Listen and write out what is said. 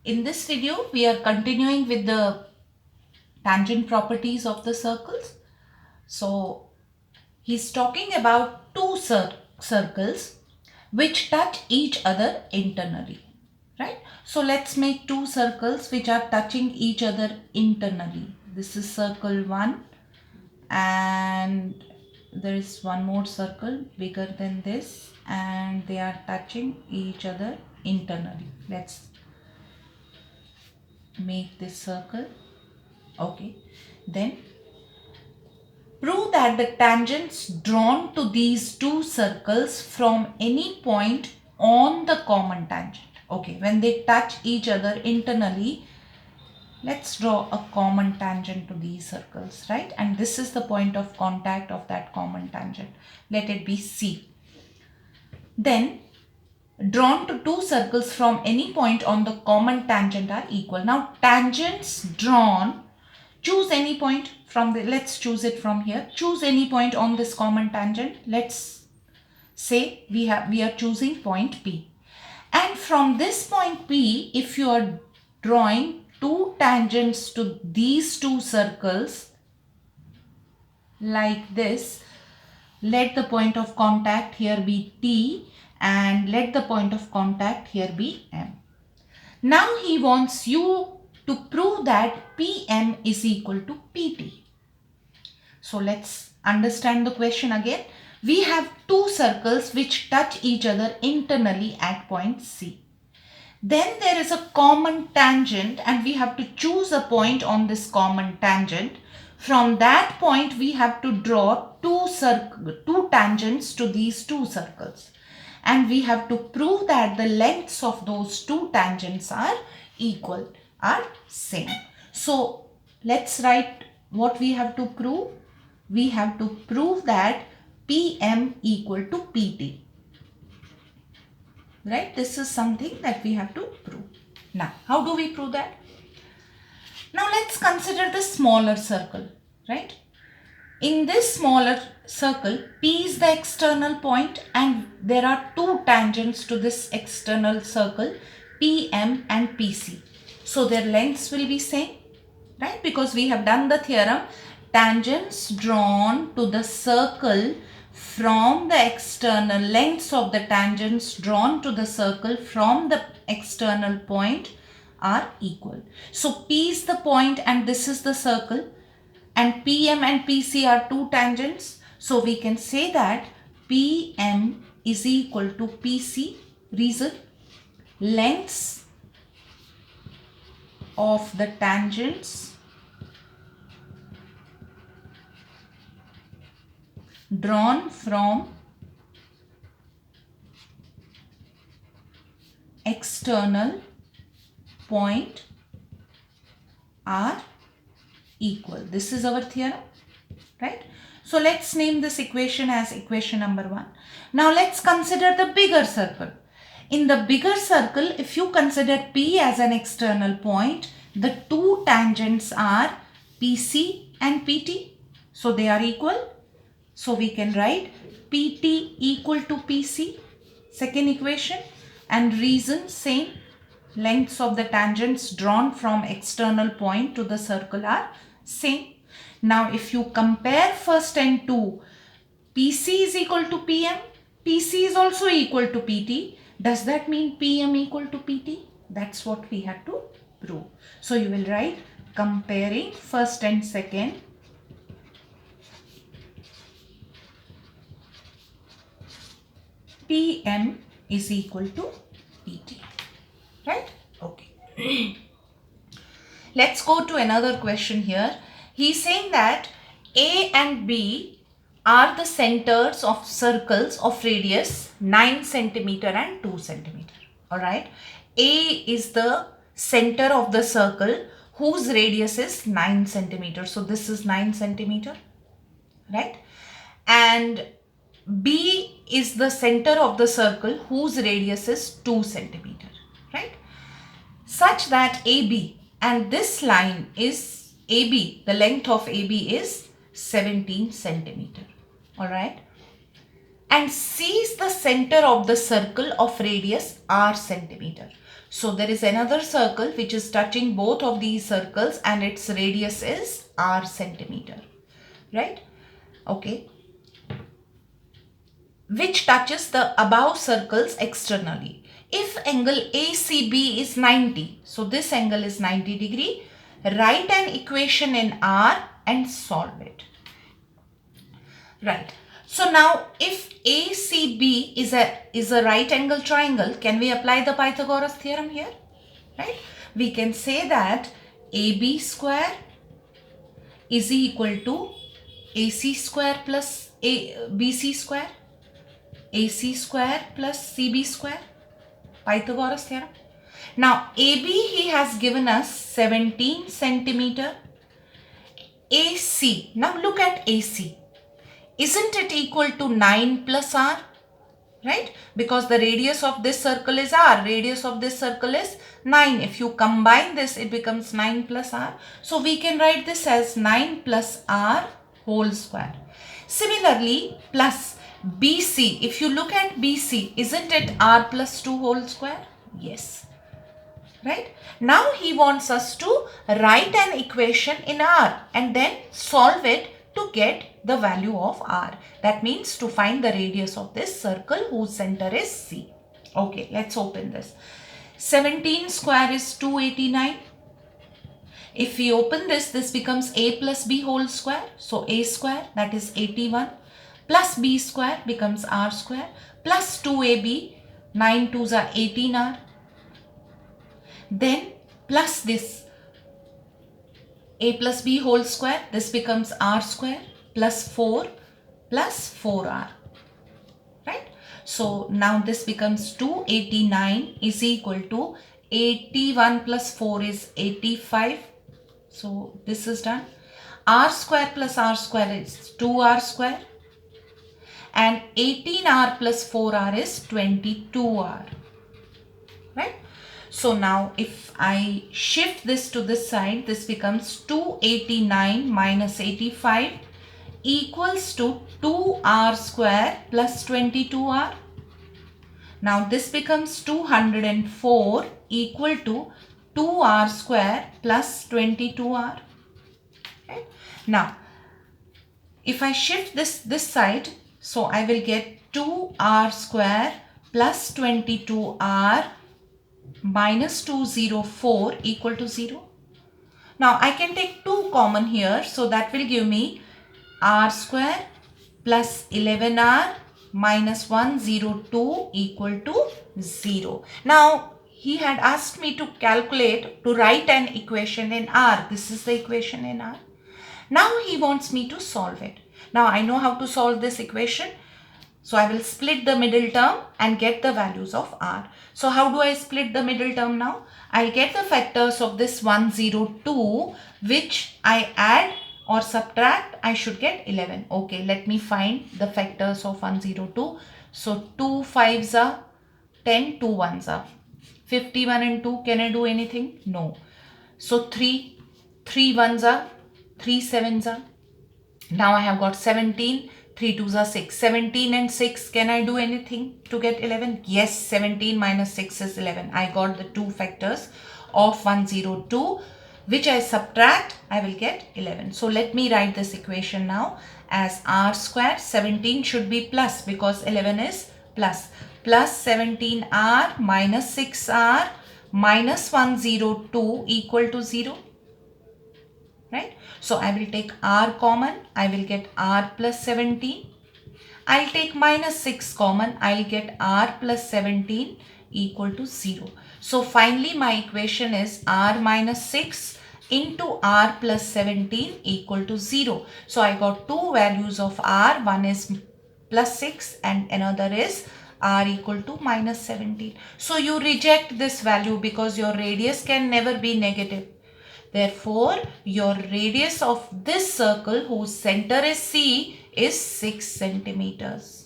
In this video, we are continuing with the tangent properties of the circles. So, he's talking about two circles which touch each other internally, right? So, let's make two circles which are touching each other internally. This is circle 1 and there is one more circle bigger than this and they are touching each other internally. Let's make this circle. Okay, then prove that the tangents drawn to these two circles from any point on the common tangent. Okay, when they touch each other internally, let's draw a common tangent to these circles, right? And this is the point of contact of that common tangent. Let it be C. Then drawn to two circles from any point on the common tangent are equal. Now tangents drawn, choose any point from the, let's choose it from here. Choose any point on this common tangent. Let's say we are choosing point P. And from this point P, if you are drawing two tangents to these two circles like this, let the point of contact here be T and let the point of contact here be M. Now he wants you to prove that PM is equal to PT. So let's understand the question again. We have two circles which touch each other internally at point C. Then there is a common tangent and we have to choose a point on this common tangent. From that point we have to draw two tangents to these two circles. And we have to prove that the lengths of those two tangents are equal, are same. So let's write what we have to prove. We have to prove that PM equal to PT. Right? This is something that we have to prove. Now, how do we prove that? Now, let's consider the smaller circle, right? In this smaller circle, P is the external point and there are two tangents to this external circle, PM and PC. So, their lengths will be same, right? Because we have done the theorem, tangents drawn to the circle from the external lengths of the tangents drawn to the circle from the external point are equal. So P is the point and this is the circle and PM and PC are two tangents. So we can say that PM is equal to PC. Reason, lengths of the tangents drawn from external point are equal. This is our theorem, right? So let's name this equation as equation number 1. Now let's consider the bigger circle. In the bigger circle, if you consider P as an external point, the two tangents are PC and PT. So they are equal. So we can write PT equal to PC, second equation, and reason same, lengths of the tangents drawn from external point to the circle are same. Now if you compare first and 2, PC is equal to PM, PC is also equal to PT. Does that mean PM equal to PT? That's what we have to prove. So you will write comparing first and second, PM is equal to PT, right? Okay. Let's go to another question here. He's saying that A and B are the centers of circles of radius 9 centimeter and 2 centimeter. Alright. A is the center of the circle whose radius is 9 centimeter. So this is 9 centimeter, right? And B is the center of the circle whose radius is 2 centimeter, right? Such that AB and this line is AB, the length of AB is 17 centimeter, alright? And C is the center of the circle of radius R centimeter. So there is another circle which is touching both of these circles and its radius is r centimeter, right? Okay. Which touches the above circles externally. If angle ACB is 90, so this angle is 90 degree, write an equation in R and solve it. Right. So now if ACB is a right angle triangle, can we apply the Pythagoras theorem here? Right. We can say that AB square is equal to AC square plus BC square, AC square plus CB square, Pythagoras theorem. Now AB he has given us 17 centimeter. AC, now look at AC. Isn't it equal to 9 plus r? Right? Because the radius of this circle is r. Radius of this circle is 9. If you combine this, it becomes 9 plus r. So we can write this as 9 plus r whole square. Similarly, plus BC. If you look at BC, isn't it r plus 2 whole square? Yes. Right? Now he wants us to write an equation in r and then solve it to get the value of r. That means to find the radius of this circle whose center is C. Okay, let's open this. 17 square is 289. If we open this, this becomes a plus b whole square. So a square, that is 81, plus b square becomes r square, plus 2ab, 9 2s are 18r. Then plus this a plus b whole square, this becomes r square, plus 4 plus 4r. Right? So now this becomes 289 is equal to 81 plus 4 is 85. So this is done. R square plus r square is 2r square. And 18r plus 4r is 22r. Right? So now if I shift this to this side, this becomes 289 minus 85 equals to 2r square plus 22r. Now this becomes 204 equal to 2r square plus 22r. Okay. Now if I shift this side, so I will get 2r square plus 22r minus 204 equal to 0. Now I can take 2 common here, so that will give me r square plus 11r minus 102 equal to 0. Now he had asked me to calculate, to write an equation in r. This is the equation in r. Now he wants me to solve it. Now I know how to solve this equation. So I will split the middle term and get the values of r. So how do I split the middle term now? I'll get the factors of this 102, which I add or subtract, I should get 11. Okay, let me find the factors of 102. So 2 5s are 10, 2 1s are 51 and 2. Can I do anything? No. So 3 1s are 3 7s are. Now I have got 17. 3 2s are 6. 17 and 6, can I do anything to get 11? Yes, 17 minus 6 is 11. I got the two factors of 102, which I subtract, I will get 11. So let me write this equation now as r square. 17 should be plus because 11 is plus. Plus 17r minus 6r minus 102 equal to 0. Right? So I will take r common, I will get r plus 17. I'll take minus 6 common, I'll get r plus 17 equal to 0. So finally my equation is r minus 6 into r plus 17 equal to 0. So I got two values of r, one is plus 6 and another is r equal to minus 17. So you reject this value because your radius can never be negative. Therefore, your radius of this circle whose center is C is 6 centimeters.